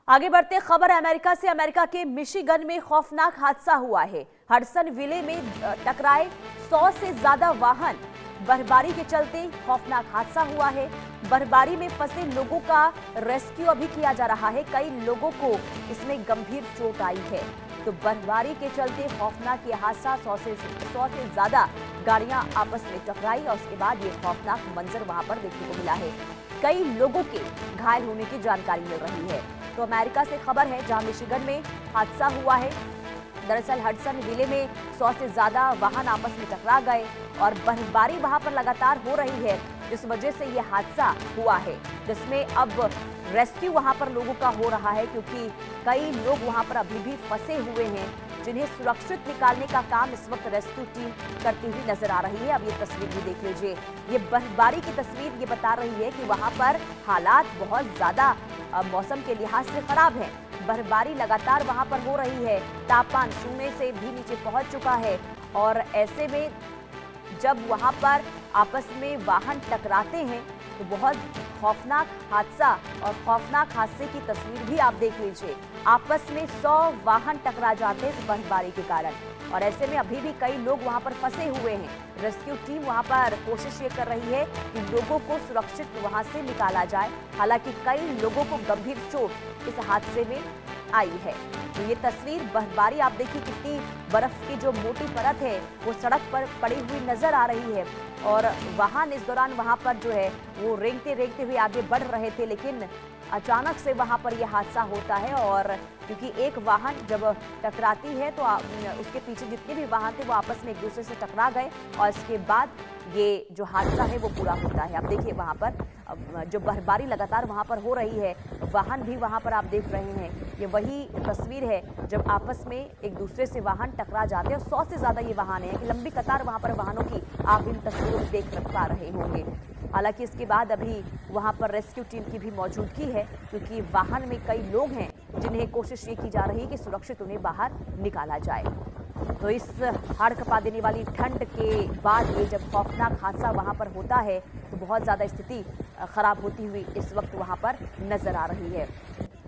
आगे बढ़ते खबर अमेरिका से। अमेरिका के मिशिगन में खौफनाक हादसा हुआ है। हडसन विले में टकराए 100 से ज्यादा वाहन। बर्फबारी के चलते खौफनाक हादसा हुआ है। बर्फबारी में फंसे लोगों का रेस्क्यू अभी किया जा रहा है। कई लोगों को इसमें गंभीर चोट आई है। तो बर्फबारी के चलते खौफनाक ये हादसा 100 से ज्यादा गाड़ियां आपस में टकराई और उसके बाद ये खौफनाक मंजर वहां पर देखने को मिला है। कई लोगों के घायल होने की जानकारी मिल रही है। तो अमेरिका से खबर है जहां मिशिगन में हादसा हुआ है। दरअसल हडसन विले में 100 से ज्यादा वाहन आपस में टकरा गए और बर्फबारी वहां पर लगातार हो रही है, जिस वजह से यह हादसा हुआ है, जिसमें अब रेस्क्यू वहां पर लोगों का हो रहा है, क्योंकि कई लोग वहां पर अभी भी फंसे हुए हैं, जिन्हें सुरक्षित निकालने का काम इस वक्त रेस्क्यू टीम करती हुई नजर आ रही है। अब ये तस्वीर भी देख लीजिए। ये बर्फबारी की तस्वीर ये बता रही है कि वहां पर हालात बहुत ज्यादा मौसम के लिहाज से खराब है। बर्फबारी लगातार वहां पर हो रही है। तापमान शून्य से भी नीचे पहुंच चुका है और ऐसे में जब वहां पर आपस में वाहन टकराते हैं तो बहुत खौफनाक हादसा और खौफनाक हादसे की तस्वीर भी आप देख लीजिए। आपस में 100 वाहन टकरा जाते हैं इस बर्फबारी के कारण और ऐसे में अभी भी कई लोग वहां पर फंसे हुए हैं। रेस्क्यू टीम वहां पर कोशिश ये कर रही है कि लोगों को सुरक्षित वहां से निकाला जाए। हालांकि कई लोगों को गंभीर चोट इस हादसे में आई है। तो ये तस्वीर बर्फबारी आप देखिए, कितनी बर्फ की जो मोटी परत है वो सड़क पर पड़ी हुई नजर आ रही है और वाहन इस दौरान वहां पर जो है वो रेंगते हुए आगे बढ़ रहे थे, लेकिन अचानक से वहां पर यह हादसा होता है। और क्योंकि एक वाहन जब टकराती है तो उसके पीछे जितने भी वाहन थे वो आपस में एक दूसरे से टकरा गए और इसके बाद ये जो हादसा है वो पूरा होता है। आप देखिए वहां पर जो बर्फबारी लगातार वहां पर हो रही है, वाहन भी वहां पर आप देख रहे हैं। ये वही तस्वीर है जब आपस में एक दूसरे से वाहन टकरा जाते हैं और 100 से ज्यादा ये वाहन है कि लंबी कतार वहां पर वाहनों की आप इन तस्वीरों में देख पा रहे होंगे। हालांकि इसके बाद अभी वहां पर रेस्क्यू टीम की भी मौजूदगी है, क्योंकि वाहन में कई लोग हैं जिन्हें कोशिश ये की जा रही है कि सुरक्षित उन्हें बाहर निकाला जाए। तो इस हाड़ कपा देने वाली ठंड के बाद ये जब खौफनाक हादसा वहां पर होता है तो बहुत ज़्यादा स्थिति खराब होती हुई इस वक्त वहां पर नजर आ रही है।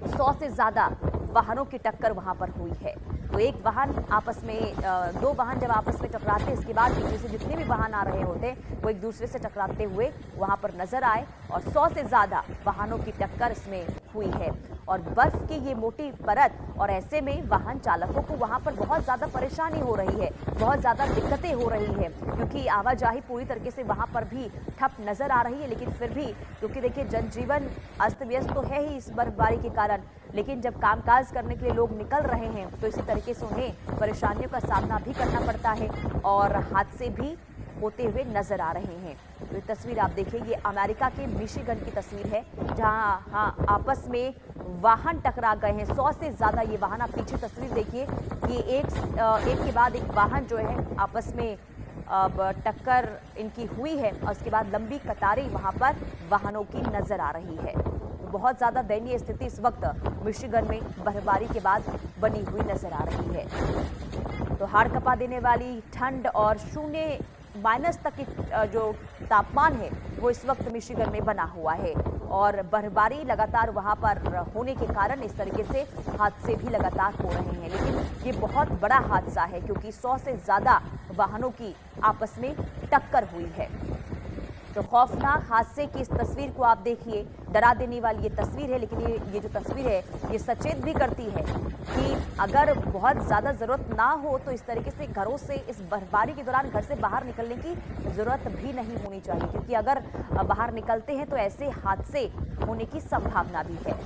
100 से ज़्यादा वाहनों की टक्कर वहां पर हुई है। तो एक वाहन आपस में दो वाहन जब आपस में टकराते हैं, इसके बाद पीछे से जितने भी वाहन आ रहे होते वो एक दूसरे से टकराते हुए वहां पर नजर आए और 100 से ज़्यादा वाहनों की टक्कर इसमें हुई है। और बर्फ की ये मोटी परत और ऐसे में वाहन चालकों को वहां पर बहुत ज़्यादा परेशानी हो रही है, बहुत ज़्यादा दिक्कतें हो रही है, क्योंकि आवाजाही पूरी तरीके से वहां पर भी ठप नज़र आ रही है। लेकिन फिर भी क्योंकि देखिए जनजीवन अस्त व्यस्त तो है ही इस बर्फबारी के कारण, लेकिन जब कामकाज करने के लिए लोग निकल रहे हैं तो इसी तरीके से उन्हें परेशानियों का सामना भी करना पड़ता है और हादसे भी होते हुए नजर आ रहे हैं। तो ये तस्वीर आप देखिए, ये अमेरिका के मिशिगन की तस्वीर है जहां आपस में वाहन टकरा गए हैं। 100 से ज़्यादा ये वाहन, आप पीछे तस्वीर देखिए कि एक के बाद एक वाहन जो है आपस में अब टक्कर इनकी हुई है और उसके बाद लंबी कतारें वहां पर वाहनों की नजर आ रही है। तो बहुत ज़्यादा दयनीय स्थिति इस वक्त मिशिगन में बर्फबारी के बाद बनी हुई नजर आ रही है। तो हाड़ कपा देने वाली ठंड और शून्य माइनस तक की जो तापमान है वो इस वक्त मिशिगन में बना हुआ है और बर्फबारी लगातार वहां पर होने के कारण इस तरीके से हादसे भी लगातार हो रहे हैं। लेकिन ये बहुत बड़ा हादसा है क्योंकि 100 से ज़्यादा वाहनों की आपस में टक्कर हुई है। तो खौफनाक हादसे की इस तस्वीर को आप देखिए, डरा देने वाली ये तस्वीर है, लेकिन ये जो तस्वीर है ये सचेत भी करती है कि अगर बहुत ज़्यादा ज़रूरत ना हो तो इस तरीके से घरों से इस बर्फबारी के दौरान घर से बाहर निकलने की ज़रूरत भी नहीं होनी चाहिए, क्योंकि अगर बाहर निकलते हैं तो ऐसे हादसे होने की संभावना भी है।